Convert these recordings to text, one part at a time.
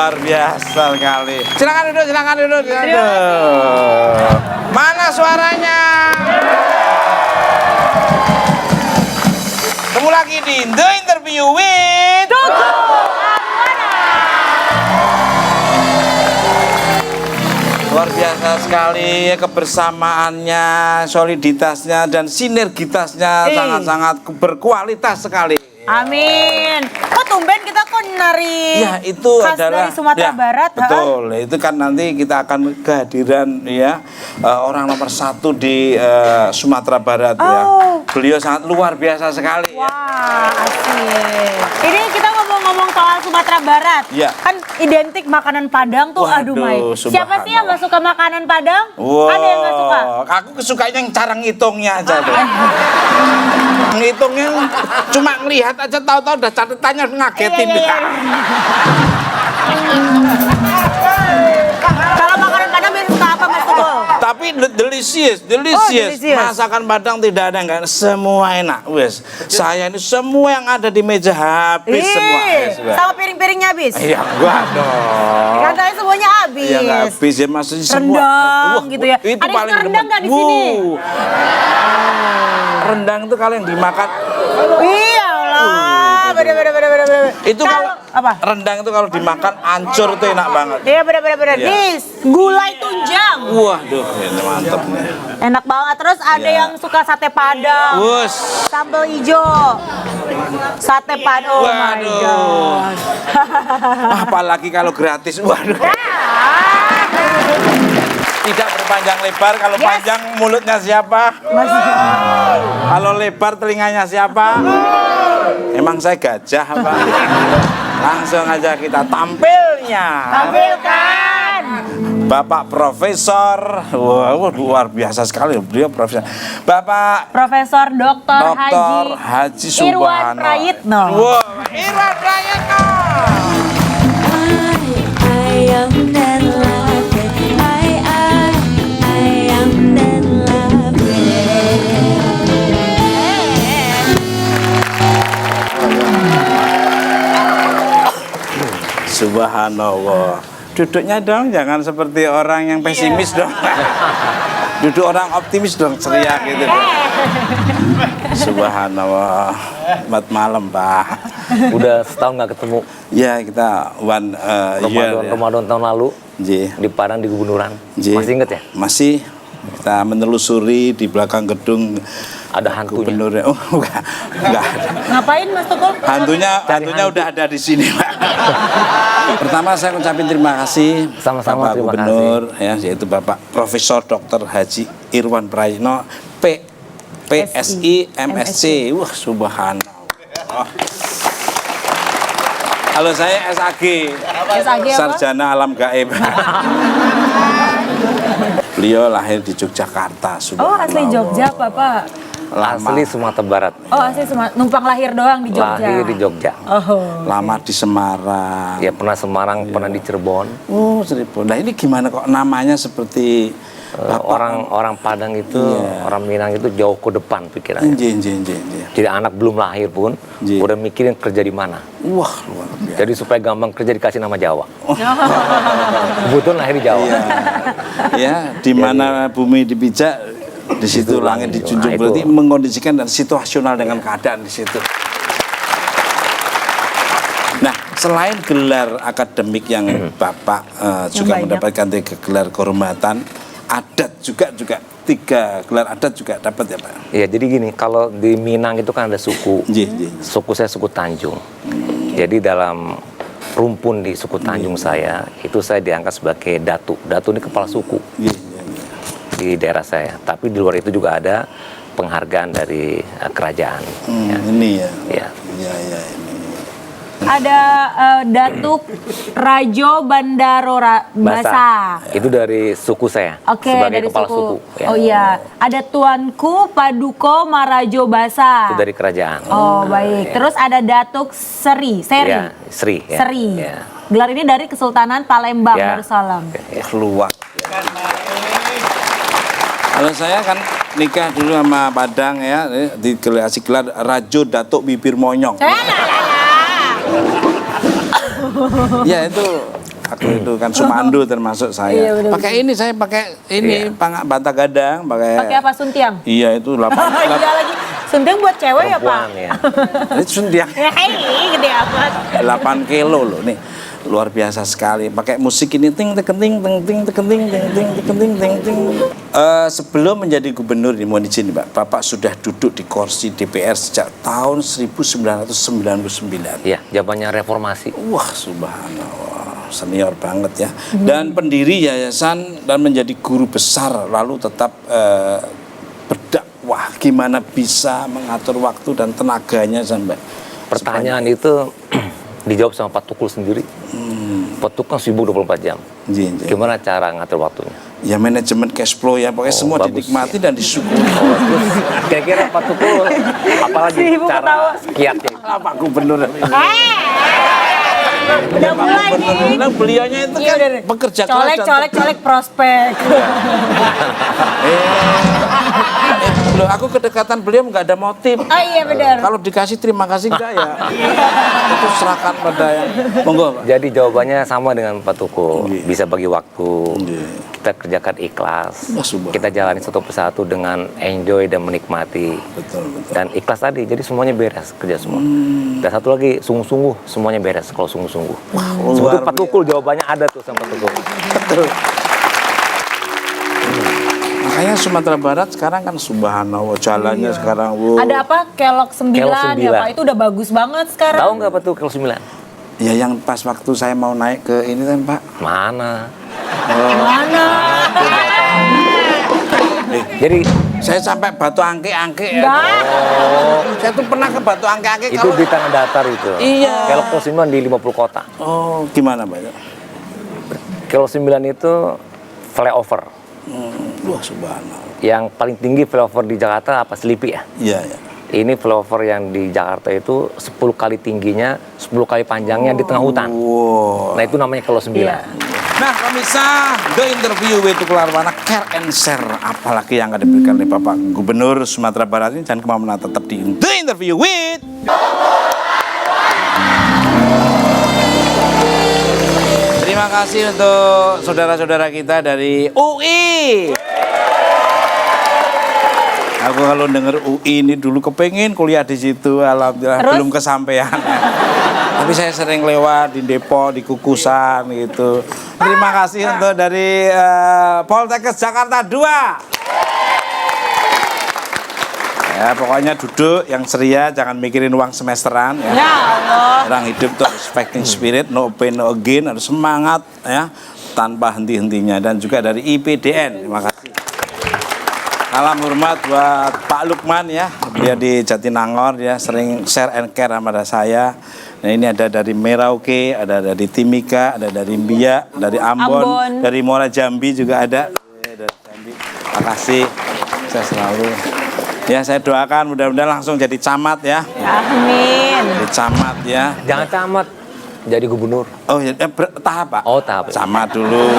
Luar biasa sekali. Silakan duduk, silakan duduk. Mana suaranya? Ketemu lagi di The Interview with luar biasa sekali kebersamaannya, soliditasnya dan sinergitasnya sangat-sangat berkualitas sekali. Amin. Kok tumben kita kok nari Ya itu khas adalah dari Sumatera Barat. Betul. Itu kan nanti kita akan kehadiran ya orang nomor 1 di Sumatera Barat ya. Beliau sangat luar biasa sekali. Wah, asik. Ini kita ngomong-ngomong soal Sumatera Barat. Ya. Kan identik makanan Padang tuh. Waduh, Aduh, Mai. Siapa sih yang subhanallah. gak suka makanan Padang? Wow. Ada yang gak suka? Aku kesukanya yang cara ngitungnya aja tuh. Ngitungnya cuma ngelihat aja tahu-tahu udah catatannya ngagetin. Iya. Kalau makanan Padang biasa suka apa Mas Tukul? Tapi delicious. delicious. Masakan Padang tidak ada enggak, semua enak. Wes, saya ini semua yang ada di meja habis semua. Wes, Sama piring-piringnya habis? iya, gua dong. Katanya semuanya habis. Iya nggak habis ya maksudnya semua. Rendang gitu ya. Itu Ada yang paling suka rendang demen. nggak di sini? Rendang itu kalau yang dimakan Iyalah, bener. itu kalau apa? rendang itu kalau dimakan ancur itu enak banget. Iya bener. Iya. Nis, gulai tunjang. Waduh, ini mantep nih. Enak banget. Terus ada Iya. yang suka sate padang, Wus. sambal hijau, sate padang. Oh my Waduh. god. Apalagi kalau gratis. Waduh. Tidak berpanjang lebar, kalau Yes. panjang mulutnya siapa? Masih. Kalau lebar telinganya siapa? Emang saya gajah apa? Langsung aja kita tampilnya. Tampilkan. Bapak Profesor, wow, luar biasa sekali beliau Profesor. Bapak Profesor Dr. Haji Irwan Prayitno. Wow, Irwan Prayitno. I am that love it. I am that love Subhanallah. Duduknya dong, jangan seperti orang yang pesimis dong. Duduk orang optimis dong, ceria gitu. Subhanallah. Selamat malam, Pak. Udah setahun nggak ketemu. Ya, kita one year. Ya. Ramadan tahun lalu Ji. di Padang di Gubunuran. Ji. Masih inget ya? Masih. Kita menelusuri di belakang gedung Ada hantunya. Gubernur. Oh, enggak ada. Ngapain Mas Tukul? Hantunya udah ada di sini, Pak. Pertama saya ucapin terima kasih Sama-sama, Bapak terima Gubernur ya, yaitu Bapak Profesor Dr. Haji Irwan Prayitno PSI MSc. Wah, subhanallah. Halo, saya SAG. SAG apa? Sarjana Alam Gaib. Beliau lahir di Yogyakarta. Oh, asli Jogja, Bapak. Lama, Asli Sumatera Barat. Oh, asli numpang lahir doang di Jogja. Lahir di Jogja. Oh. lama di Semarang. Ya pernah Semarang, pernah di Cirebon. Oh, Cirebon. Nah, ini gimana kok namanya seperti Orang Padang itu, orang Minang itu jauh ke depan pikirannya. Nje. Jadi anak belum lahir pun Ji. udah mikirin kerja di mana. Wah, luar biasa. Jadi supaya gampang kerja dikasih nama Jawa. Kebetulan lahir di Jawa. Ya, di mana bumi dipijak, di situ langit dijunjung. Nah, itu. Berarti mengkondisikan dan situasional dengan keadaan di situ. Nah, selain gelar akademik yang Bapak juga banyak. mendapatkan 3 gelar kehormatan, adat juga 3 gelar adat juga dapat ya, Pak? Iya, jadi gini, kalau di Minang itu kan ada suku. Nje. Suku saya suku Tanjung. Jadi dalam rumpun di suku Tanjung saya, itu saya diangkat sebagai datu. Datu ini kepala suku Nje. di daerah saya. Tapi di luar itu juga ada penghargaan dari kerajaan. Ya. Ini ya. Ya. Ya, ini. Ada Datuk Rajo Bandaro Basa. Itu dari suku saya. Oke, sebagai dari kepala suku. Ya. Oh iya, ada Tuanku Paduko Marajo Basa. Itu dari kerajaan. Oh baik. Terus ada Datuk Seri. Ya, Sri. Ya. Seri. Ya. Gelar ini dari Kesultanan Palembang Ya. Darussalam. Ya. Keluar. Kalau saya kan nikah dulu sama Padang ya, dikasih gelar Rajo Datuk Bibir Monyong. Ya itu Aku itu kan Sumando termasuk saya. Pakai ini saya pakai ini bantah gadang, Pakai apa, suntiang? Iya itu 8 Iya lagi. Suntiang buat cewek ya, Pak? Perempuan ya. itu suntiang Hei, gede amat. 8 kilo loh nih. Luar biasa sekali. Pakai musik ini ting ting ting ting ting ting ting ting ting ting ting. Sebelum menjadi gubernur di mohon izin Pak, Bapak sudah duduk di kursi DPR sejak tahun 1999. Iya, zamannya reformasi. Wah, subhanallah, senior banget ya. Dan pendiri yayasan dan menjadi guru besar, lalu tetap berdakwah. Gimana bisa mengatur waktu dan tenaganya sampai Pertanyaan itu dijawab sama Pak Tukul sendiri. Pak Tukul kan sibuk 24 jam. Gimana cara ngatur waktunya? Ya manajemen cash flow ya, pokoknya semua bagus, dinikmati dan disyukuri. Kira-kira Pak Tukul apalagi Ibu cara kiatnya? Pak Gubernur. Udah mulai nih. Nah, beliaunya itu kan bekerja keras dan Colek prospek. Loh, aku kedekatan beliau nggak ada motif. Oh iya benar. Kalau dikasih terima kasih enggak ya? Itu serahkan pada yang monggo, Pak. Jadi jawabannya sama dengan Pak Tukul. Iya. Bisa bagi waktu. Iya. Kita kerjakan ikhlas. Ya, subhanallah. Kita jalani satu persatu dengan enjoy dan menikmati. Betul. Dan ikhlas tadi, jadi semuanya beres kerja semua. Dan satu lagi, sungguh-sungguh semuanya beres kalau sungguh-sungguh. Sebetulnya luar Pak Tukul jawabannya ada tuh sama Pak Tukul. Betul. Makanya Sumatera Barat sekarang kan subhanallah jalannya sekarang. Wow. Ada apa? Kelok 9 Kelok ya 9. Pak. Itu udah bagus banget sekarang. Tahu nggak Pak Tukul kalau 9? Ya yang pas waktu saya mau naik ke ini kan Pak. Mana? Mana? Jadi Saya sampai Batu Angke-Angke ya. Enggak. Saya tuh pernah ke Batu Angke-Angke itu kalau di tanah datar itu. Iya. Kelok 9 di 50 kota. Oh, gimana Pak? Kelok 9 itu flyover. Wah, subhanallah. Yang paling tinggi flyover di Jakarta apa? Selipi ya? Iya, iya. Ini flyover yang di Jakarta itu 10 kali tingginya, 10 kali panjangnya di tengah hutan. Wow. Nah itu namanya Kelok 9. Iya. Nah, pemirsa, The Interview with Tukul Arwana, care and share. Apalagi yang akan diberikan oleh Bapak Gubernur Sumatera Barat ini, jangan kemana-mana, tetap di The Interview with. Terima kasih untuk saudara-saudara kita dari UI. Aku kalau denger UI ini dulu kepengen kuliah di situ, alhamdulillah Terus? belum kesampaian. Tapi saya sering lewat di Depok, di Kukusan gitu. Terima kasih untuk dari Poltekkes Jakarta 2. Ya pokoknya duduk yang ceria, jangan mikirin uang semesteran ya. Ya Allah. Orang hidup tuh harus fighting spirit, no pain no gain, harus semangat ya tanpa henti-hentinya. Dan juga dari IPDN, terima kasih. Salam hormat buat Pak Lukman ya, dia di Jatinangor ya, sering share and care sama saya. Nah ini ada dari Merauke, ada dari Timika, ada dari Biak, dari Ambon, dari Muara Jambi juga ada. Dari Jambi. Terima kasih, saya selalu. Ya saya doakan mudah-mudahan langsung jadi camat ya. Amin. Jadi camat ya. Jangan camat, jadi gubernur. Oh ya, tahap Pak. Oh tahap. Camat dulu.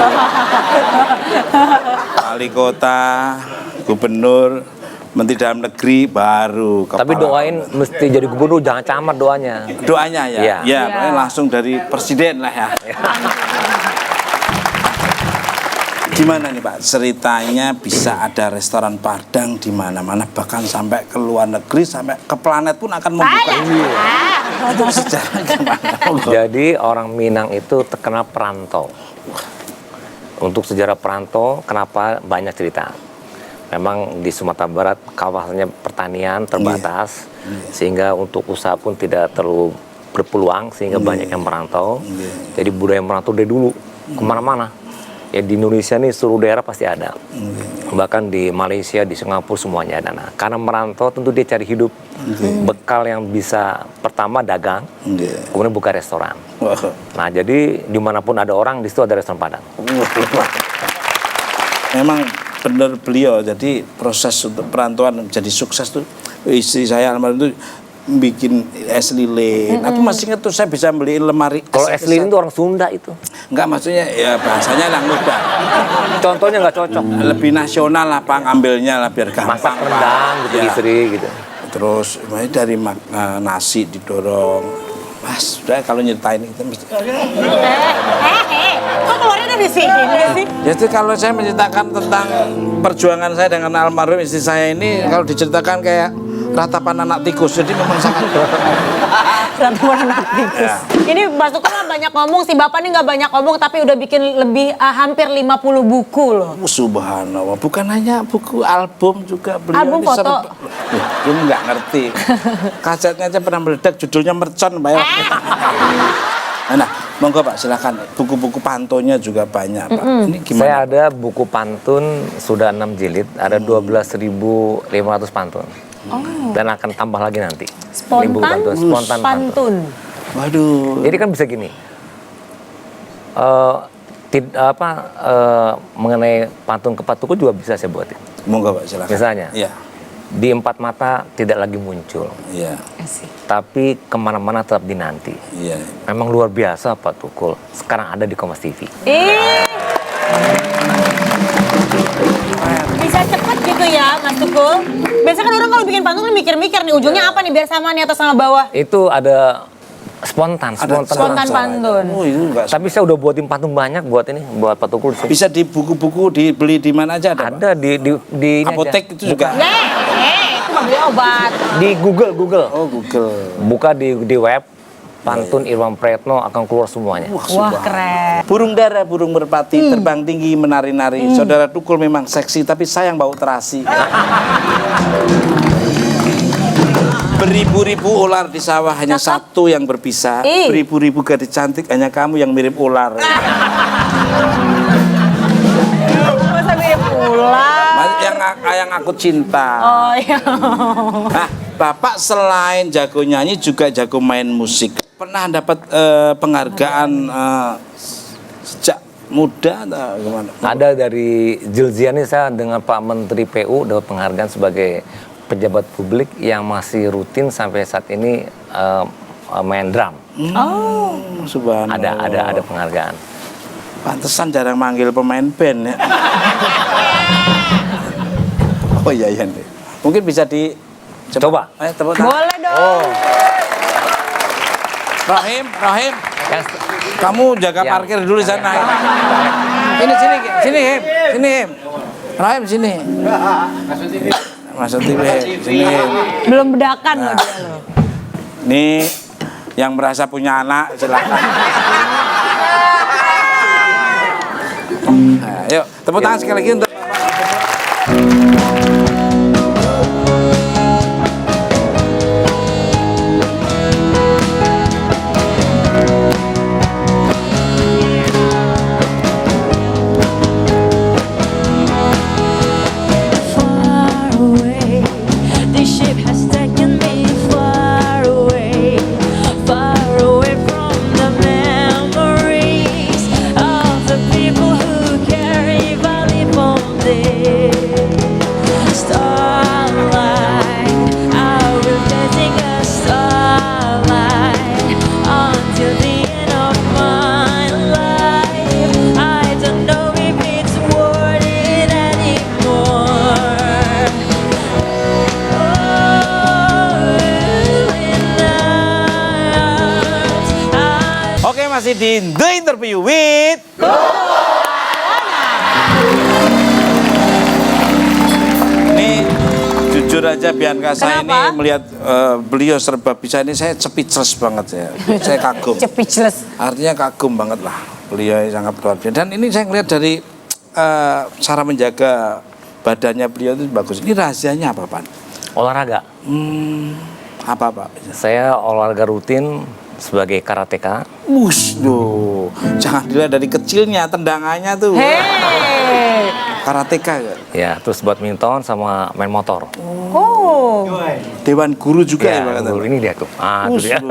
Wali kota, gubernur, menteri dalam negeri, baru kepala. Tapi doain mesti jadi gubernur, jangan camat doanya. Doanya ya. Iya. Ya, pokoknya langsung dari presiden lah ya. Gimana nih Pak, ceritanya bisa ada restoran Padang di mana-mana, bahkan sampai ke luar negeri, sampai ke planet pun akan membuka. Itu sejarah gimana? Jadi orang Minang itu terkenal perantau. Untuk sejarah perantau, kenapa banyak cerita? Memang di Sumatera Barat kawasannya pertanian terbatas, sehingga untuk usaha pun tidak terlalu berpeluang, sehingga banyak yang merantau. Jadi budaya merantau dari dulu kemana-mana. Ya di Indonesia nih seluruh daerah pasti ada. Bahkan di Malaysia, di Singapura semuanya ada. Nah, karena merantau tentu dia cari hidup. Bekal yang bisa pertama dagang, kemudian buka restoran. Nah jadi dimanapun ada orang di situ ada restoran Padang. Memang benar beliau, jadi proses untuk perantauan menjadi sukses tuh istri saya almarhum itu bikin es lilin. Aku masih ingat tuh saya bisa beli lemari. Kalau es lilin itu orang Sunda itu. Enggak, maksudnya ya bahasanya yang mudah. Contohnya nggak cocok. Lebih nasional lah Pak, ngambilnya lah biar gampang. Masak rendang gitu Ya. istri gitu. Terus dari nasi didorong. Mas, sudah kalau nyeritain itu mesti. Kok keluarnya dari sini sih? Jadi kalau saya menceritakan tentang perjuangan saya dengan almarhum istri saya ini, kalau diceritakan kayak ratapan anak tikus, jadi memang sangat. Ratuan anak tikus. Ini Mas Tukul mah banyak ngomong, si Bapak ini nggak banyak ngomong tapi udah bikin lebih hampir 50 buku loh. Subhanallah, bukan hanya buku, album juga beliau. Album ini foto. Belum nggak ngerti. Kasetnya aja pernah meledak, judulnya Mercon, Mbak ya. Nah, monggo Pak, silakan. Buku-buku pantonya juga banyak, Pak. Ini gimana? Saya ada buku pantun sudah 6 jilid, ada 12.500 pantun. Dan akan tambah lagi nanti. Ini buku Spontan, Spontan pantun. Waduh. Jadi kan bisa gini. Mengenai pantun kepatuku juga bisa saya buatin. Monggo Pak, silakan. Misalnya, Iya. di empat mata tidak lagi muncul, Iya. tapi kemana-mana tetap dinanti. Iya. Memang luar biasa Pak Tukul. Sekarang ada di Kompas TV. Bisa cepet gitu ya Mas Tukul. Biasanya kan orang kalau bikin pantun kan mikir-mikir nih ujungnya apa nih biar sama nih atas sama bawah. Itu ada spontan Spontan pantun. Oh, itu enggak. Tapi saya udah buatin pantun banyak buat ini, buat Pak Tukul. Bisa di buku-buku dibeli di mana aja ada, Pak? Ada di ini Apotek aja. itu juga. Itu mah beli obat. Di Google. Oh, Google. Buka di web pantun Irwan Prayitno akan keluar semuanya. Wah keren. Burung dara, burung merpati, terbang tinggi, menari-nari. Saudara Tukul memang seksi, tapi sayang bau terasi. Beribu-ribu ular di sawah, hanya satu yang berbisa. Beribu-ribu gadis cantik, hanya kamu yang mirip ular. Masa mirip ular. Yang aku cinta. Oh iya. Nah, Bapak selain jago nyanyi juga jago main musik. Pernah dapat penghargaan sejak muda atau gimana? Ada dari Julziani, saya dengan Pak Menteri PU dapat penghargaan sebagai pejabat publik yang masih rutin sampai saat ini main drum. Oh. Subhanallah. Ada penghargaan. Pantesan jarang manggil pemain band ya. Oh iya deh. Mungkin bisa Coba. tepuk tangan. Boleh dong. Rahim, Yang- kamu jaga Ya. parkir dulu di sana. Sini, Him. Rahim sini. Masuk TV, sini. Him. Belum bedakan loh dia loh. Nih, yang merasa punya anak silakan. Nah, yuk, tepuk tangan sekali lagi untuk Far away, this ship has taken me far away from the memories of the people who carry valley from there. Starlight, I will getting a starlight until the end of my life. I don't know if it's worth it anymore. Oke, masih di The Interview with Ini jujur aja Bianca, saya ini Kenapa? melihat beliau serba bisa ini, saya speechless banget ya. Saya kagum. Speechless. Artinya kagum banget lah. Beliau sangat luar biasa. Dan ini saya ngelihat dari cara menjaga badannya beliau itu bagus. Ini rahasianya apa, Pak? Olahraga. Apa, Pak? Saya olahraga rutin sebagai karateka. Loh, jangan dilihat dari kecilnya, tendangannya tuh. Hei. Karateka ya? Ya, terus badminton sama main motor. Oh. Dewan guru juga ya, Ya, Pak? dulu ini dia tuh. Itu dia.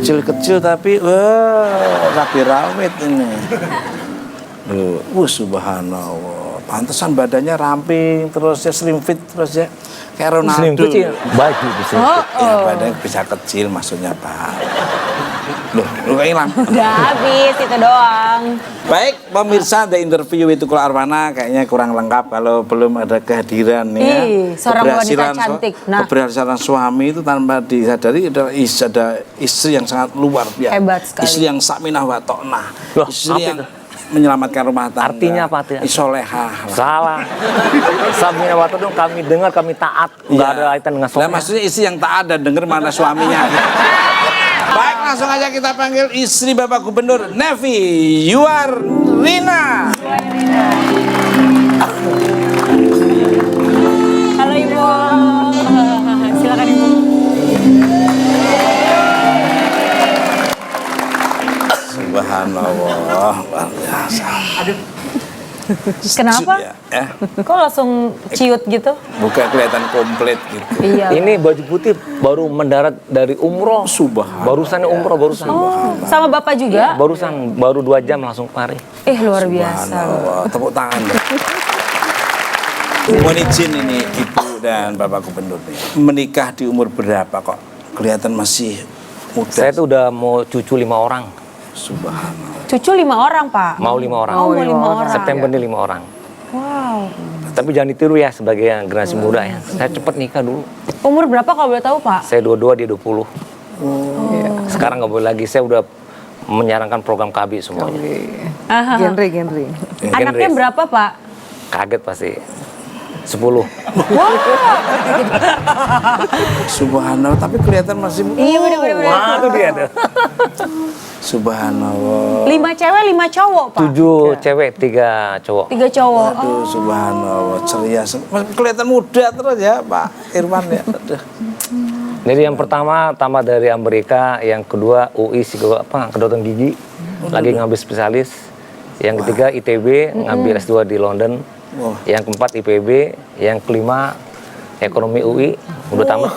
Kecil-kecil tapi wah, rapi rawit ini. Subhanallah. Pantesan badannya ramping, terus ya slim fit, terus ya kayak Ronaldo. Slim kecil. Baju slim fit. Ya badannya bisa kecil maksudnya, Pak. Loh, lu kayak hilang. Udah habis itu doang. Baik, pemirsa, The Interview with Tukul Arwana kayaknya kurang lengkap kalau belum ada kehadiran ya. Seorang wanita cantik. Nah. Keberhasilan suami itu tanpa disadari ada istri yang sangat luar biasa. Hebat sekali. Istri yang saminah wa ta'nah. Loh, Istri apa yang itu? menyelamatkan rumah tangga. Artinya apa artinya? Solehah. Salah. Sabina waktu dong kami dengar, kami taat. Nggak ada kaitan dengan Lah soleh. maksudnya istri yang taat dan denger mana suaminya. Baik, langsung aja kita panggil istri Bapak Gubernur Nevi Yuarina. Halo Ibu. Silakan Ibu. Subhanallah, luar biasa. Kenapa? Ya, Kok langsung ciut gitu? bukan kelihatan komplit gitu. Iya. Ini baju putih baru mendarat dari umroh. Subhanallah. Barusan umroh, barusan. Oh, sama Bapak juga? Barusan, baru 2 jam langsung kemari. Luar biasa. Subhanallah, tepuk tangan. Mohon izin ini Ibu dan Bapak Gubernur nih. Menikah di umur berapa kok? Kelihatan masih muda. Saya tuh udah mau cucu 5 orang. Subhanallah. Cucu 5 orang, Pak. Mau 5 orang. Oh, mau 5 orang. September ini 5 orang. Wow. Tapi jangan ditiru ya sebagai yang generasi muda ya. Saya cepat nikah dulu. Umur berapa kalau boleh tahu, Pak? Saya 22, dia 20. Sekarang nggak boleh lagi. Saya udah menyarankan program KB semuanya. Genre. Anaknya berapa, Pak? Kaget pasti. 10. Subhanallah, tapi kelihatan masih muda. Iya, bener-bener. Wah, itu dia tuh. Subhanallah. 5 cewek, 5 cowok, Pak? 7 cewek, 3 cowok. 3 cowok. Aduh, subhanallah, ceria. Kelihatan muda terus ya, Pak Irwan ya. Aduh. Jadi yang pertama tamat dari Amerika, yang kedua UI kedokteran gigi, lagi ngambil spesialis. Yang ketiga ITB, ngambil S2 di London. Wah. Yang keempat IPB, yang kelima ekonomi UI, udah tamat.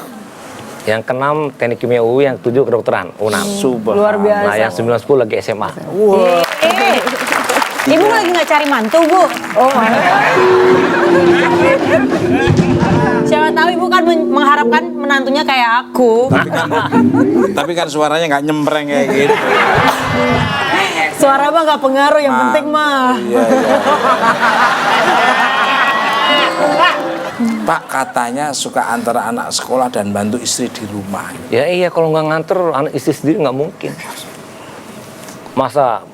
Yang keenam teknik kimia UI, yang ketujuh kedokteran UNAM. Luar biasa. Nah, yang 9-10 lagi SMA. Ibu lagi nggak cari mantu, Bu? Oh. Siapa tahu Ibu kan mengharapkan menantunya kayak aku. Tapi kan suaranya nggak nyempreng kayak gitu. Suara mah nggak pengaruh, yang penting mah. Iya. Pak katanya suka antara anak sekolah dan bantu istri di rumah. Ya iya, kalau nggak nganter anak istri sendiri nggak mungkin. Masa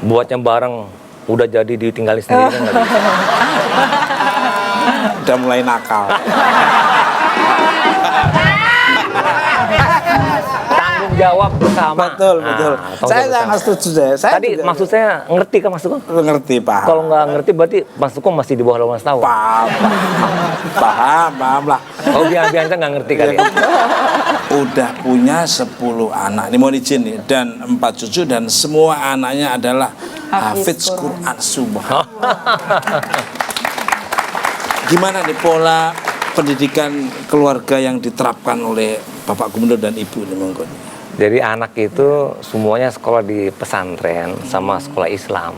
buatnya bareng udah jadi ditinggalin sendiri kan nggak bisa. Udah mulai nakal. Tanggung jawab bersama. Betul. Tanggung Saya jawab sangat bersama. setuju saya. Tadi juga maksud saya ngerti kan Mas Tukul? ngerti paham. Kalau nggak ngerti berarti Mas Tukul masih di bawah 18 tahun. Paham lah. Oh biasa nggak ngerti kali ya. Udah punya 10 anak. Ini mohon izin nih, dan 4 cucu dan semua anaknya adalah hafiz Quran. Subhanallah. Gimana nih pola pendidikan keluarga yang diterapkan oleh Bapak Gubernur dan Ibu ini monggo? Jadi anak itu semuanya sekolah di pesantren sama sekolah Islam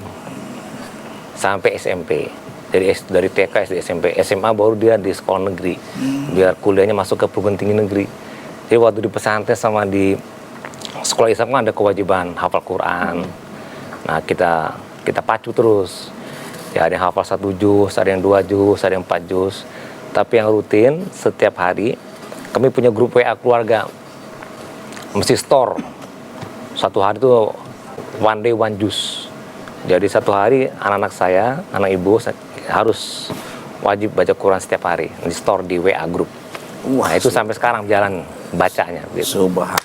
sampai SMP. Jadi dari TK, SD, SMP, SMA baru dia di sekolah negeri. Biar kuliahnya masuk ke perguruan tinggi negeri. Jadi waktu di pesantren sama di sekolah Islam kan ada kewajiban hafal Quran. Nah kita pacu terus. Ya ada yang hafal 1 juz, ada yang 2 juz, ada yang 4 juz. Tapi yang rutin setiap hari kami punya grup WA keluarga. Mesti store. Satu hari itu one day one juz. Jadi satu hari anak-anak saya, anak ibu harus wajib baca Quran setiap hari. Di store di WA grup. Wah, Nah itu sampai sekarang jalan bacanya. Gitu. Subhanallah.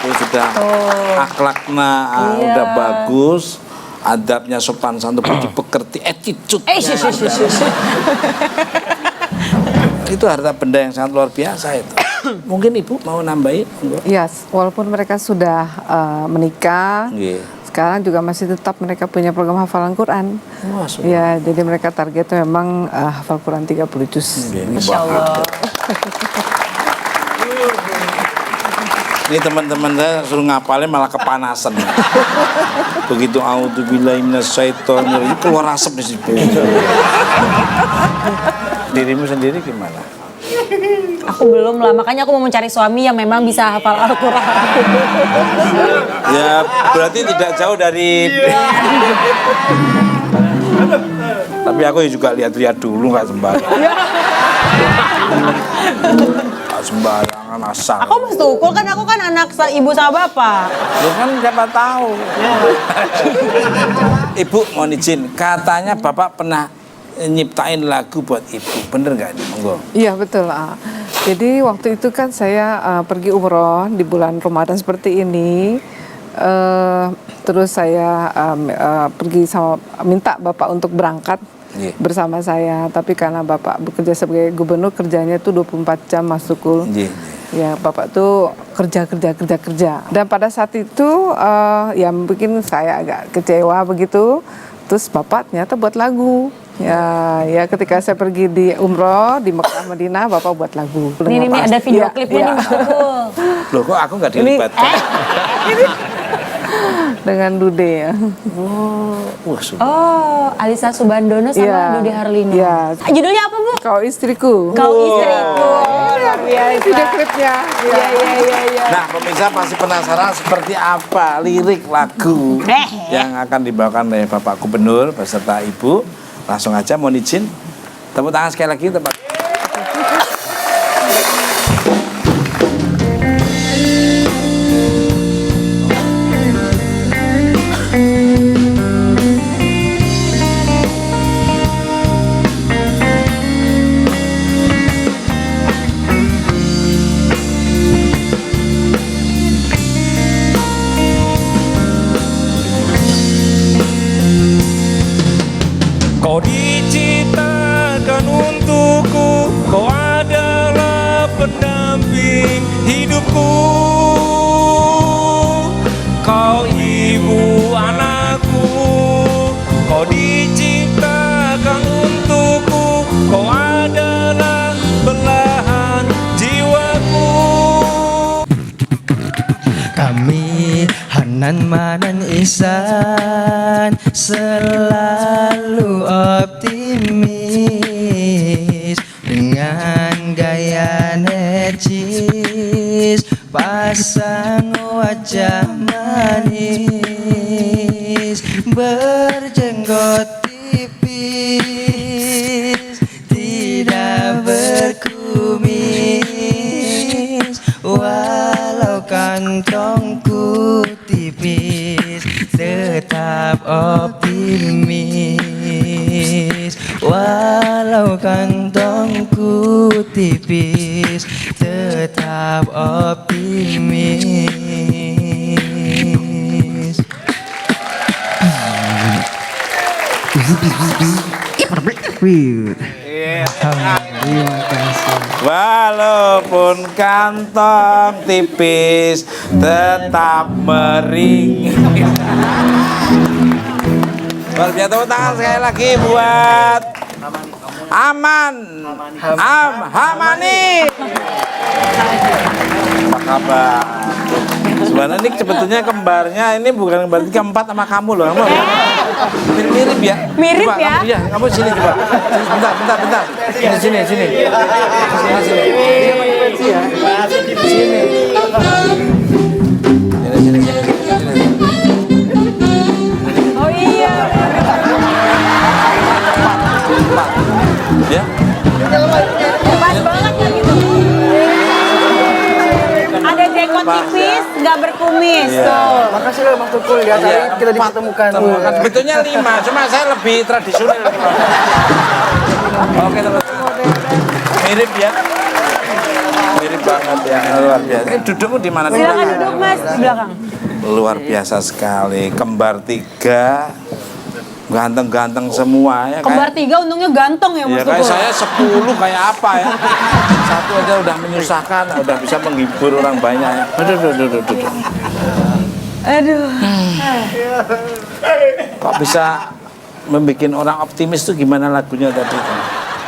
Itu sudah akhlaknya udah bagus, adabnya sopan santun, budi pekerti, attitude. Itu harta benda yang sangat luar biasa itu. Mungkin Ibu mau nambahin? Yes, walaupun mereka sudah menikah, Nggih. sekarang juga masih tetap mereka punya program hafalan Quran. Wah, Ya, jadi mereka targetnya memang hafal Quran 30 juz. Masya Allah. Ini teman-teman saya suruh ngapalin malah kepanasan. Begitu auzubillahi minasyaitonir rajim keluar asap di situ. Dirimu sendiri gimana? Aku belum lah, makanya aku mau mencari suami yang memang bisa hafal Al-Quran. Ya berarti tidak jauh dari. Tapi aku juga lihat-lihat dulu, nggak sembarangan. Nggak sembarangan asal. Aku masukul kan, aku kan anak ibu sama bapak. Ya kan siapa tahu. Ibu mohon izin, katanya bapak pernah nyiptain lagu buat ibu, bener nggak ini? Monggo. Iya betul. Jadi waktu itu kan saya pergi umroh di bulan Ramadan seperti ini. Terus saya pergi minta bapak untuk berangkat bersama saya. Tapi karena bapak bekerja sebagai gubernur, kerjanya tuh 24 jam masukul. Ya bapak tuh kerja. Dan pada saat itu ya mungkin saya agak kecewa begitu. Terus bapak ternyata buat lagu. Ya ketika saya pergi di umroh di Mekah Madinah, bapak buat lagu. Ini ada video klipnya nih Mas Tukul. Loh kok aku nggak dilibatkan? Dengan Dude ya. Oh, Alisa Subandono sama Iya. Dude Harlino. Iya. Judulnya apa, Bu? Kau istriku. Kau istriku. Luar biasa. Video klipnya. Iya. Nah, pemirsa pasti penasaran seperti apa lirik lagu yang akan dibawakan oleh Bapak Gubernur beserta Ibu. Langsung aja mohon izin. Tepuk tangan sekali lagi teman. Kau diciptakan untukku, kau adalah pendamping hidupku. Kau ibu anakku, kau diciptakan untukku, kau adalah belahan jiwaku. Kami Hanan, Manan, Ihsan selalu optimis dengan gaya necis, pasang wajah manis, berjenggot tipis, tidak berkumis, walau kantongku tipis, tetap optimis. Walau kantongku tipis, tetap optimis. Terima kasih. Walaupun kantong tipis tetap mering. Luar biasa, tepuk tangan sekali lagi buat Hamani. Apa kabar? Sebenarnya ini sebetulnya kembarnya, ini bukan kembar keempat sama kamu loh. Kamu mirip ya? Mirip Coba, ya? Iya, kamu sini coba. Bentar. Sini. Sini. Oh iya. Ya. Pas banget kan gitu. Ada jenggot tipis, nggak berkumis. Tuh. Makasih loh Mas Tukul, lihat Iya, kita empat. dipertemukan. Sebetulnya 5, cuma saya lebih tradisional. Oke, terus. Mirip ya. Mirip banget ya, luar biasa. Ini dudukmu di mana? Silakan duduk Mas di belakang. Luar biasa sekali, kembar 3, ganteng-ganteng semua ya. Kembar 3 untungnya ganteng ya Mas Ya kayak Tukul. saya 10 kayak apa ya. Satu aja udah menyusahkan, udah bisa menghibur orang banyak ya. Aduh. Kok bisa membuat orang optimis tuh gimana lagunya tadi?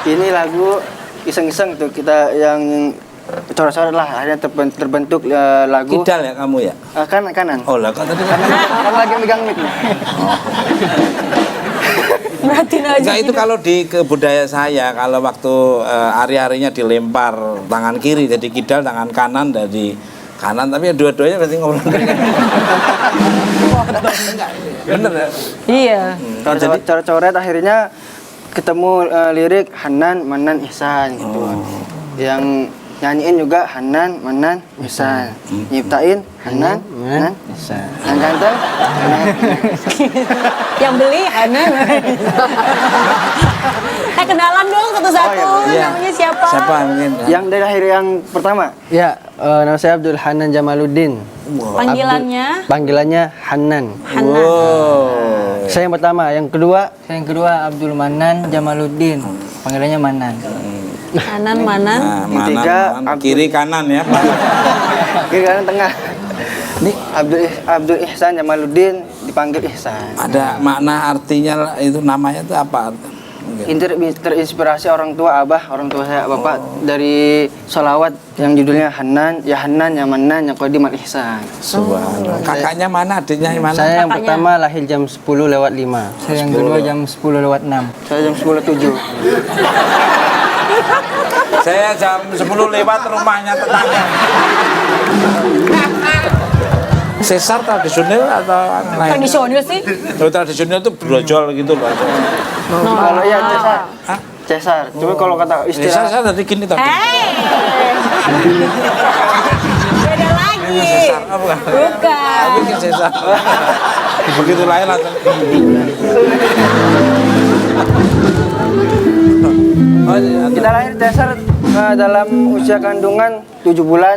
Ini lagu iseng-iseng tuh kita yang coret-coret lah, akhirnya terbentuk lagu. Kidal ya kamu ya? Kanan. Oh lah, kok tadi kan Kanan lagi megang mic nih. Beratin aja. Enggak, itu kalau di budaya saya, kalau waktu ari-arinya dilempar tangan kiri jadi kidal, tangan kanan dari kanan, tapi dua-duanya berarti ngobrol. Bener ya? Iya. Cara coret akhirnya ketemu lirik Hanan, Manan, Ihsan gitu. Yang nyanyiin juga Hanan, Manan, Ihsan. Nyiptain Hanan, Manan, Ihsan. Yang ganteng Hanan. Yang beli Hanan. Kenalan dong satu-satu. Iya. Namanya siapa? Siapa mungkin? Yang dari akhir yang pertama. Ya, nama saya Abdul Hanan Jamaluddin. Panggilannya Panggilannya Hanan. Hanan. Saya yang pertama, yang kedua Abdul Manan Jamaluddin. Panggilannya Manan. Hanan, Manan. Nah, Yang mana, tiga, mana, kiri kanan ya Pak. Kiri kanan tengah. Ini Abdul Ihsan Jamaluddin dipanggil Ihsan. Ada makna artinya itu namanya itu apa? Terinspirasi orang tua abah, orang tua saya bapak dari sholawat yang judulnya Hanan, ya Manan, ya Qadim al Ihsan. Subhanallah. Kakaknya mana? Adiknya yang mana? Saya yang Kakaknya. pertama lahir jam 10:05. Saya yang kedua jam 10:06. Saya jam 10.07. Saya jam 10 lewat rumahnya tetangga. Sesar tradisional atau lain? Tradisional sih. Kalau tradisional itu brojol gitu loh. Kalau ya Cesar. Cesar. Cuma kalau kata Sesar istilah saya dari gini tapi. Beda lagi. Sesar apa bukan? Bukan. Bikin sesar. Begitu lain langsung. Oh, iya, kita lahir Cesar dalam usia kandungan 7 bulan.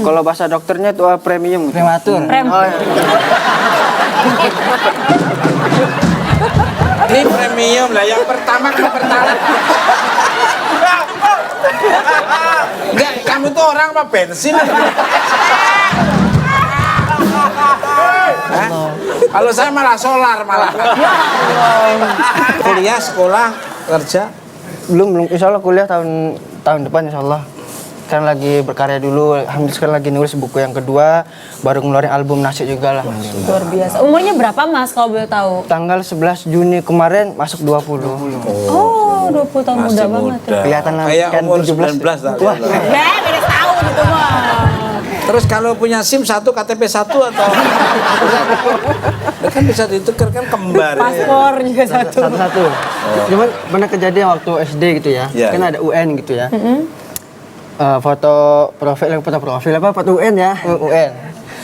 Kalau bahasa dokternya itu premium. Prematur. Oh, iya. Ini premium lah, yang pertama kan pertama. Enggak, kamu tuh orang apa bensin? Hah? Kalau saya malah solar malah. Kuliah, sekolah, kerja. Belum insya Allah kuliah tahun depan insya Allah. Sekarang lagi berkarya dulu. Alhamdulillah sekarang lagi nulis buku yang kedua. Baru ngeluarin album nasyid juga lah. Luar biasa. Umurnya berapa Mas kalau boleh tahu? Tanggal 11 Juni kemarin masuk 20. Oh, 20 tahun muda Masih banget. muda. Kelihatan lah, Kayak kan umur 17. 19 lah. Wah. Beda tahun itu mah. Terus kalau punya SIM 1, KTP 1 atau kan bisa ditukar kan kembar. Paspor juga satu. Satu-satu. Cuman pernah kejadian waktu SD gitu ya. Iya, Kan iya. ada UN gitu ya. Foto profil foto UN ya. UN.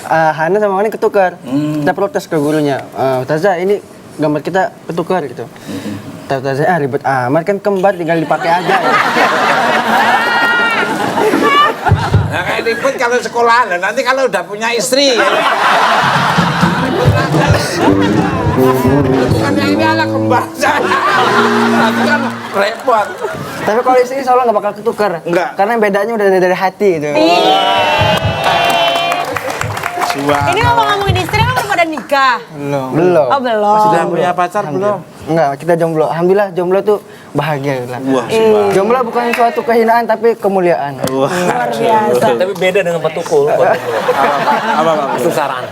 Hana sama Wani ketukar. Kita protes ke gurunya. Ustazah ini gambar kita ketukar gitu. Ustazah ribet amat kan kembar tinggal dipakai aja. Ya. Nah, kayak ribut kalau sekolah lah. Nanti kalau udah punya istri. Bukan yang ini ala kembar. Nanti kan repot. Tapi kalau istri insya Allah nggak bakal ketukar. Enggak. Karena bedanya udah dari hati gitu. Ini ngomong-ngomongin istri kan belum ada nikah. Belum. Oh, belum. Sudah punya pacar belum? Enggak, kita jomblo. Alhamdulillah jomblo tuh bahagia gitu lah. Wah, subhanallah. Jomblo bukan suatu kehinaan tapi kemuliaan. Wah. Luar biasa. Tapi beda dengan petukul. Apa? Kesusaran.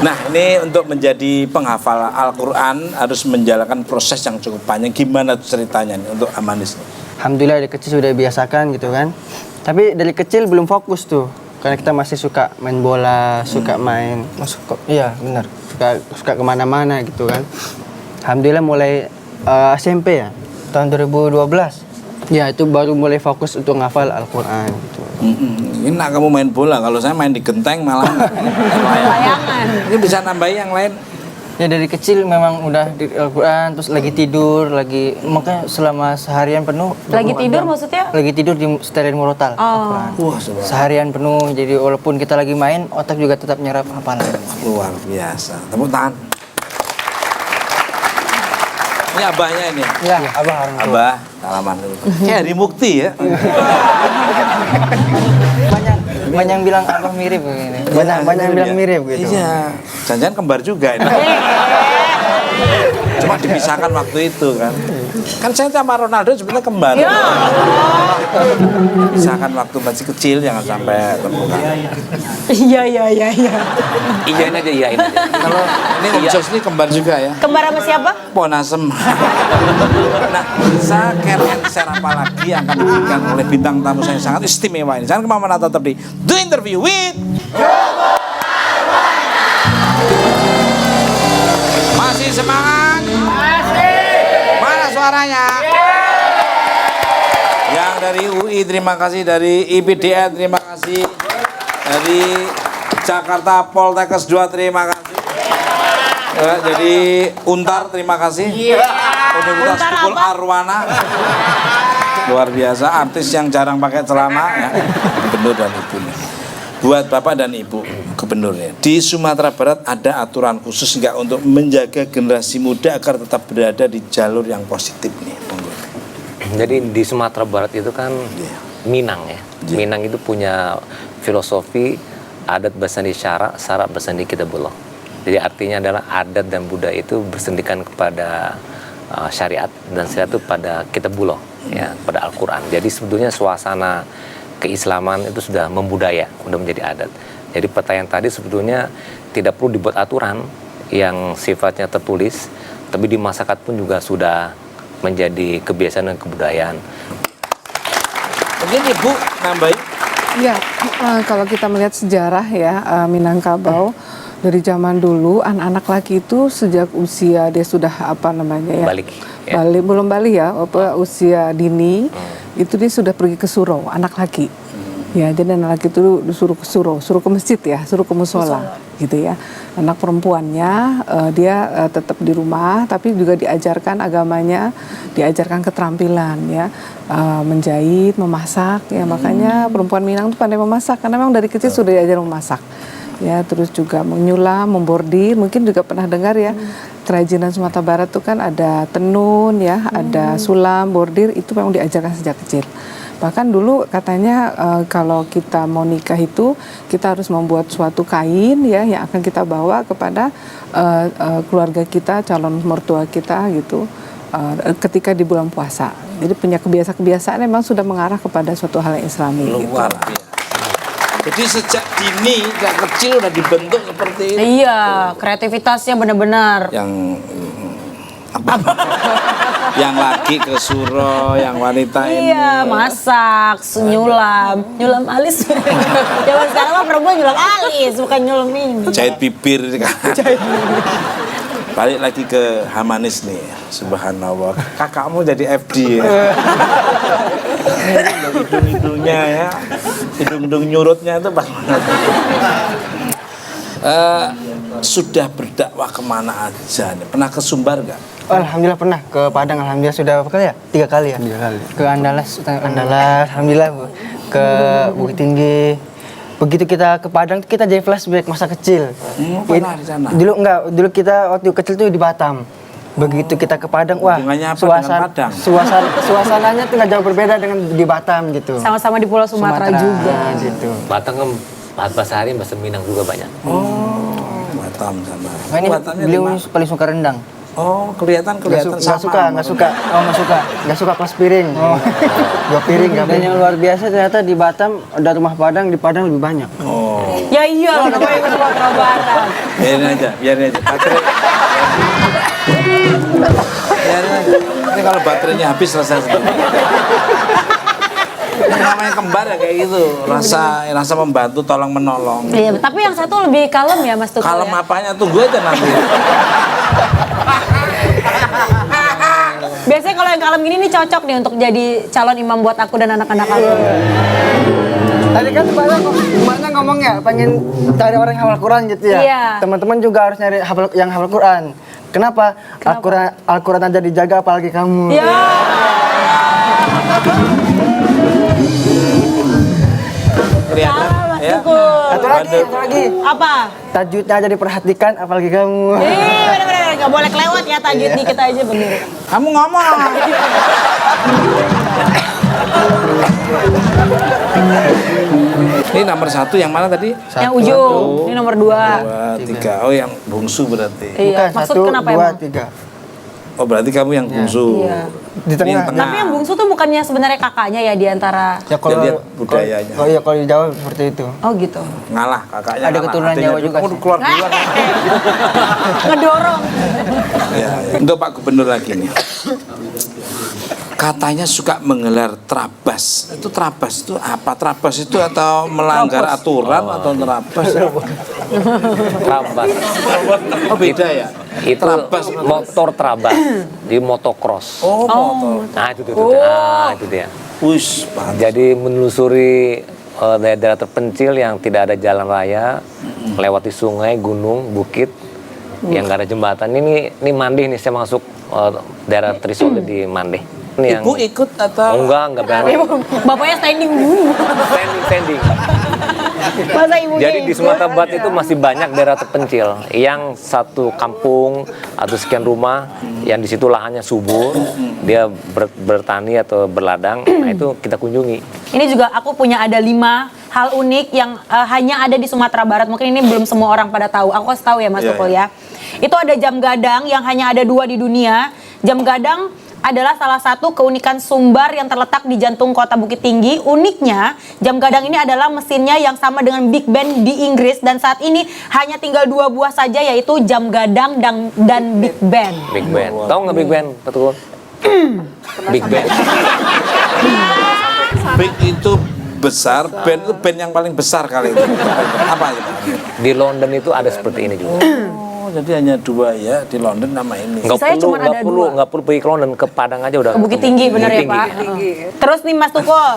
Nah, ini untuk menjadi penghafal Al-Quran harus menjalankan proses yang cukup panjang. Gimana tuh ceritanya nih untuk Amanis? Alhamdulillah dari kecil sudah dibiasakan gitu kan. Tapi dari kecil belum fokus tuh. Karena kita masih suka main bola, suka main. Iya benar. Suka kemana-mana gitu kan. Alhamdulillah mulai SMP ya. Tahun 2012. Ya itu baru mulai fokus untuk ngafal Al-Quran gitu. Ini nak kamu main bola, kalau saya main di genteng malah Layangan. ini bisa nambahin yang lain. Ya dari kecil memang udah di Al-Quran, terus lagi tidur, makanya selama seharian penuh. Lagi tidur maksudnya? Lagi tidur di setelin murotal. Oh. Wah, subhanallah. Seharian penuh, jadi walaupun kita lagi main, otak juga tetap nyerap hafalan. Luar biasa. Tepuk tangan. Ini abahnya ini. Ya, abah orang tua. Abah, salaman dulu. Kayak Hari Mukti ya. Banyak yang bilang abah mirip begini. Banyak yang bilang mirip gitu. Iya. Jangan-jangan kembar juga ini. Cuma dipisahkan waktu itu kan. Kan saya sama Ronaldo sebenarnya kembar. Ya Allah. Misalkan waktu masih kecil jangan sampai terbuka. Iya. Iyain aja, iyain aja. Kalau ini Om Jos ini kembar juga ya. Kembar sama siapa? Ponasem. Nah, saya share apa lagi yang akan diberikan oleh bintang tamu saya yang sangat istimewa ini. Jangan kemana-mana, tetap di The Interview with Masih semangat? Masih. Mana suaranya? Yang dari UI terima kasih, dari IPDN terima kasih, dari Jakarta Poltekkes 2 terima kasih. Jadi Untar terima kasih. Universitas Tukul Arwana. Luar biasa, artis yang jarang pakai celana ya. Gubernur dan Ibu. Buat Bapak dan Ibu Gubernurnya, di Sumatera Barat ada aturan khusus nggak untuk menjaga generasi muda agar tetap berada di jalur yang positif nih? Jadi di Sumatera Barat itu kan Minang ya. Minang itu punya filosofi adat bersandi syarak, syarak bersandi kitabullah. Jadi artinya adalah adat dan budaya itu bersendikan kepada syariat dan syariat itu pada kitabullah, ya, pada Al-Quran. Jadi sebetulnya suasana keislaman itu sudah membudaya, sudah menjadi adat. Jadi pertanyaan tadi sebetulnya tidak perlu dibuat aturan yang sifatnya tertulis, tapi di masyarakat pun juga sudah menjadi kebiasaan dan kebudayaan. Mungkin Ibu nambahin. Ya, kalau kita melihat sejarah ya Minangkabau dari zaman dulu anak-anak laki itu sejak usia dia sudah Balik, ya. belum balik ya, usia dini itu dia sudah pergi ke surau, anak laki. Ya, jadi anak laki itu disuruh ke surau, suruh ke masjid ya, suruh ke musola gitu ya. Anak perempuannya dia tetap di rumah, tapi juga diajarkan agamanya, diajarkan keterampilan ya, menjahit, memasak ya. Makanya perempuan Minang itu pandai memasak karena memang dari kecil sudah diajar memasak. Ya, terus juga menyulam, membordir, mungkin juga pernah dengar ya, kerajinan Sumatera Barat itu kan ada tenun ya, ada sulam, bordir, itu memang diajarkan sejak kecil. Bahkan dulu katanya kalau kita mau nikah itu kita harus membuat suatu kain ya yang akan kita bawa kepada keluarga kita, calon mertua kita gitu ketika di bulan puasa. Jadi punya kebiasaan memang sudah mengarah kepada suatu hal yang Islami. Luar biasa. Jadi sejak dini, sejak kecil udah dibentuk seperti ini. Iya, kreativitasnya benar-benar. Yang apa? Yang laki ke surau, yang wanita ini. Iya, masak, nyulam alis. Zaman sekarang mah perempuan nyulam alis, bukan nyulam ini. Jahit bibir kan. Balik lagi ke Hamanis nih, subhanallah. Kakakmu jadi FD ya. Hidung-hidungnya ya, hidung-hidung nyurutnya itu bagaimana? Sudah berdakwah kemana aja nih? Pernah ke Sumbar nggak? Alhamdulillah pernah ke Padang, alhamdulillah sudah berapa kali ya? 3 kali ya. 3 kali. Ke Andalas, alhamdulillah Bu. Ke Bukit Tinggi. Begitu kita ke Padang kita jadi flashback masa kecil. Pernah di sana? Dulu kita waktu kecil tuh di Batam. Begitu kita ke Padang, wah Hubungannya apa dengan Padang? suasananya tuh nggak jauh berbeda dengan di Batam gitu. Sama-sama di Pulau Sumatera juga. Gitu. Batam kan bahasa hari bahasa Minang juga banyak. Batam sama. Nah, ini Batamnya beliau di mana? paling suka rendang. Oh, kelihatan Nggak sama. suka. Nggak suka kelas piring. 2 piring. Dan yang luar biasa ternyata di Batam ada rumah Padang, di Padang lebih banyak. Oh. Ya iya, namanya ke Sumatera Barat. Biarin aja. Baterai. Biarin aja. Ini kalau baterainya habis selesai sendiri. Ini namanya kembar ya kayak gitu. Rasa membantu, tolong menolong. Iya, tapi yang satu lebih kalem ya Mas Tukul. Kalem Ya? apanya, tunggu aja nanti. Biasanya kalau yang kalem gini nih cocok nih untuk jadi calon imam buat aku dan anak-anak aku. Tadi kan kemarin ngomong ya pengen cari orang yang hafal Quran gitu ya. Iya. Teman-teman juga harus nyari yang hafal Quran. Kenapa? Al-Quran aja dijaga apalagi kamu. Ya. Kelihatan Mas ya. Tukul. Satu lagi. Apa? Tajwidnya aja diperhatikan apalagi kamu. Bener-bener gak boleh kelewat ya tajwid dikit aja bener. Kamu ngomong. Ini nomor 1 yang mana tadi? Yang ujung, ini nomor 2. 2, 3. Oh, yang bungsu berarti. Iya, Bukan, maksud 1, kenapa 2, emang? 3. Oh berarti kamu yang bungsu. Iya. Di Ini yang tengah. Tapi yang bungsu tuh bukannya sebenarnya kakaknya ya di antara. Ya kalau lihat budayanya. Oh iya kalau di Jawa seperti itu. Oh gitu. Ngalah kakaknya. Ada ngalah. keturunan Adanya Jawa dulu, juga kamu sih. keluar duluan. Ngedorong. Ya, untuk Pak Gubernur lagi nih. Katanya suka menggelar trabas. Itu trabas itu apa? Trabas itu atau melanggar aturan atau trabas? Trabas. Oh beda ya? Itu Trabas. motor trabas di motocross. Oh, motor. Nah itu tuh. Nah itu dia. Wis, Pak. Jadi menelusuri daerah terpencil yang tidak ada jalan raya, melewati sungai, gunung, bukit, yang nggak ada jembatan. Ini Mandeh nih, saya masuk daerah Trisolo di Mandeh. Ini yang Ibu ikut atau? enggak berani. Bapaknya standing dulu. Standing. Masa ibunya Jadi di ikut? Sumatera Barat itu masih banyak daerah terpencil yang satu kampung atau sekian rumah yang di situ lahannya subur, dia bertani atau berladang. Nah itu kita kunjungi. Ini juga aku punya ada 5 hal unik yang hanya ada di Sumatera Barat. Mungkin ini belum semua orang pada tahu. Aku kasih tahu ya Mas Iya, Tukul ya. Itu ada jam gadang yang hanya ada 2 di dunia. Jam gadang adalah salah satu keunikan sumber yang terletak di jantung kota Bukit Tinggi. Uniknya, jam gadang ini adalah mesinnya yang sama dengan Big Ben di Inggris dan saat ini hanya tinggal 2 buah saja yaitu jam gadang dan Big Ben. Big Ben. Tahu nggak Big Ben? Betul. Big Ben. Big itu besar, band itu band yang paling besar kali itu. Apa itu? Di London itu ada seperti ini juga. Oh, jadi hanya 2 ya di London nama ini. Sisanya cuma ada 2. Nggak perlu pergi ke London, ke Padang aja udah. Ke Bukit Tinggi bener ya Bukit Pak. Tinggi. Terus nih Mas Tukul.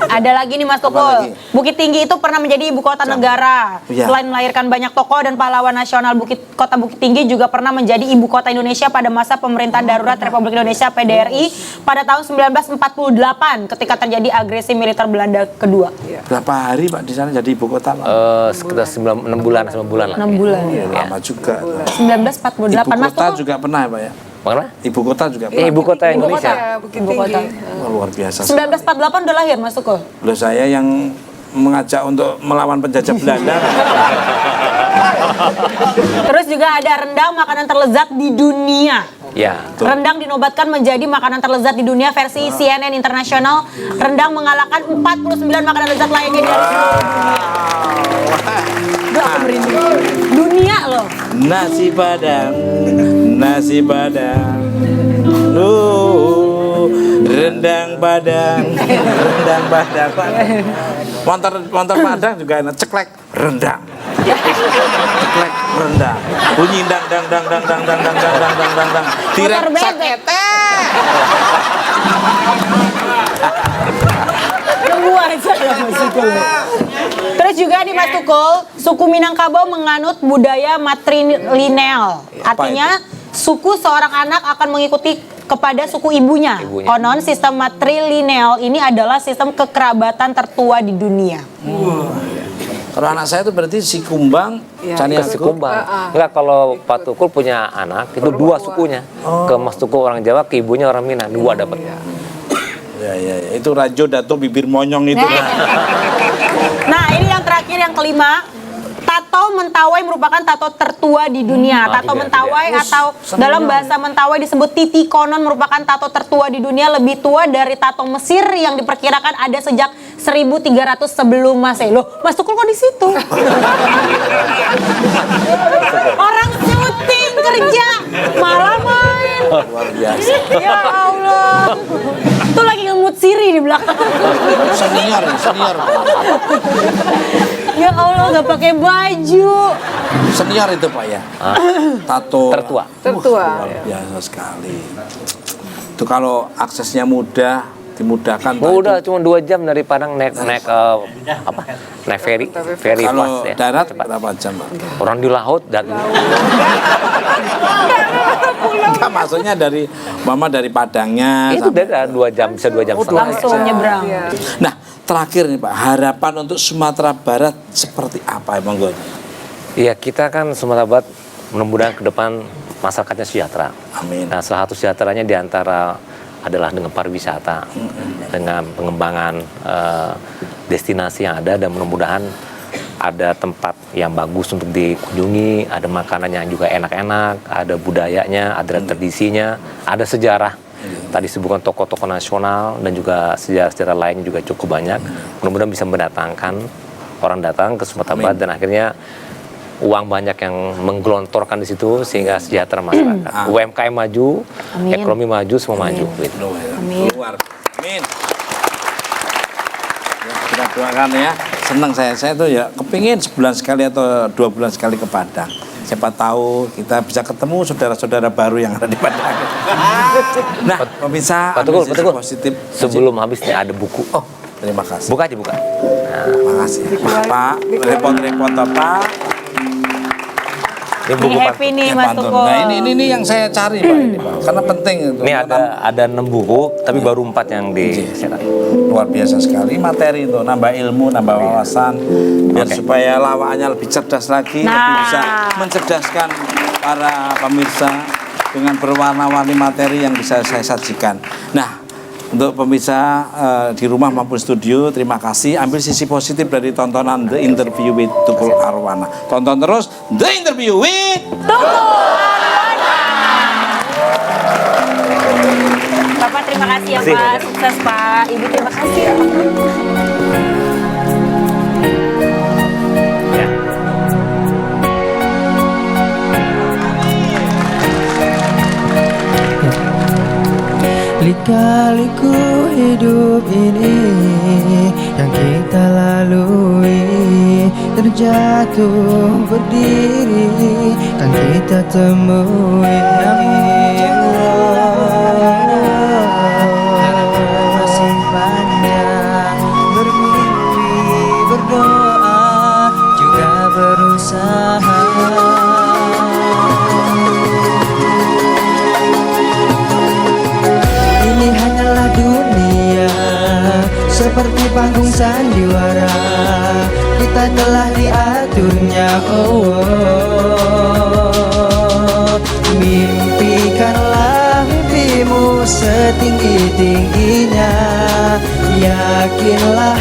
Ada lagi nih Mas Tukul. lagi? Bukit Tinggi itu pernah menjadi ibu kota negara. Iya. Selain melahirkan banyak tokoh dan pahlawan nasional, Kota Bukit Tinggi juga pernah menjadi ibu kota Indonesia pada masa pemerintahan darurat Republik Indonesia PDRI pada tahun 1948 ketika terjadi agresi militer Belanda kedua. Berapa hari Pak di sana jadi ibu kota? Sekitar 9 bulan lah. 6 bulan. Lama juga. 1948 Ibu Mas kota Tukul. juga pernah ya Pak ya? Bagaimana? Ibu kota juga pernah. Ibu kota Indonesia. Ibu kota. Wah, luar biasa. 1948 udah lahir Mas Tukul. Loh saya yang mengajak untuk melawan penjajah Belanda. Terus juga ada rendang makanan terlezat di dunia. Ya. Rendang dinobatkan menjadi makanan terlezat di dunia versi CNN Internasional. Rendang mengalahkan 49 makanan lezat lainnya dari seluruh dunia. Duh, aku merinding. Dunia loh. Nasi Padang, rendang Padang. Montor Padang juga enak, ceklek rendang. Ceklek rendang. Bunyi dang. Tirek Motor bebek. sakete. Tunggu aja ya Mas Tukul. Terus juga nih Mas Tukul, suku Minangkabau menganut budaya matrilineal. Artinya suku seorang anak akan mengikuti kepada suku ibunya. Konon sistem matrilineal ini adalah sistem kekerabatan tertua di dunia. Kalau anak saya itu berarti si Kumbang, Cani Si Agung. Kumbang. Enggak, kalau Pak Tukul punya anak, itu 2 sukunya. Ke Mas Tukul orang Jawa, ke ibunya orang Minang. 2 dapat. Ya, itu Rajo Dato bibir monyong itu. Nah, ini yang terakhir yang kelima. Tato Mentawai merupakan tato tertua di dunia. Tato Mentawai atau dalam bahasa Mentawai disebut Titi Konon merupakan tato tertua di dunia, lebih tua dari tato Mesir yang diperkirakan ada sejak 1300 sebelum Masehi. Loh, Mas Tukul kok di situ? Orang syuting kerja malah main. Luar biasa. Ya Allah. Tuh lagi ngemut Siri di belakang. Senior. Ya Allah, nggak pakai baju. Senior itu Pak ya. Tato Tertua. Luar biasa sekali. Itu kalau aksesnya mudah, dimudahkan Pak. Udah cuma 2 jam dari Padang naik naik ferry Kalau fast ya. darat berapa jam Pak? Orang di laut dan Enggak, maksudnya dari Padangnya itu udah 2 jam, bisa 2 jam setengah. Langsung nyebrang. Nah, terakhir nih Pak, harapan untuk Sumatera Barat seperti apa Emang Gon? Iya, kita kan Sumatera Barat mudah-mudahan ke depan masyarakatnya sejahtera. Amin. Nah, salah satu sejahteranya diantara adalah dengan pariwisata, dengan pengembangan destinasi yang ada dan mudah-mudahan ada tempat yang bagus untuk dikunjungi, ada makanan yang juga enak-enak, ada budayanya, ada tradisinya, ada sejarah. Tadi disebutkan tokoh-tokoh nasional dan juga sejarah-sejarah lain juga cukup banyak. Mudah-mudahan bisa mendatangkan orang datang ke Sumatera Barat dan akhirnya uang banyak yang menggelontorkan di situ sehingga sejahtera masyarakat. UMKM maju, Amin. ekonomi maju, semua maju. Gitu. Amin. Keluar. Amin. Ya, kita doakan ya. Senang saya tuh ya kepingin sebulan sekali atau 2 bulan sekali ke Padang. Siapa tahu kita bisa ketemu saudara-saudara baru yang ada di Padang. Nah, pemirsa, Pak Tukul, ambil Pak sisi Tukul. positif. Sebelum habis nih ada buku. Oh, Terima kasih. buka aja buka. Terima kasih. Pak, repot-repot Pak. Ini buku Ini happy nih Ya, Mas pantun. Tukul. Nah, ini yang saya cari Pak ini Pak. Karena penting itu. Ini ada 6 buku, tapi baru 4 yang dicetak. Luar biasa sekali materi itu, nambah ilmu, nambah wawasan, biar supaya lawakannya lebih cerdas lagi, Nah. lebih bisa mencerdaskan para pemirsa dengan berwarna-warni materi yang bisa saya sajikan. Nah, untuk pemirsa di rumah maupun studio, terima kasih. Ambil sisi positif dari tontonan The Interview with Tukul Arwana. Tonton terus The Interview with Bapak terima kasih ya Terima Pak, kasih. sukses Pak. Ibu terima kasih ya. Lika-liku hidup ini yang kita lalui, terjatuh berdiri kan kita temui. Harapan masih panjang, bermimpi, berdoa, juga berusaha. Ini hanyalah dunia, seperti panggung sandiwara. Kita telah diaturnya, mimpikanlah mimpimu setinggi-tingginya. Yakinlah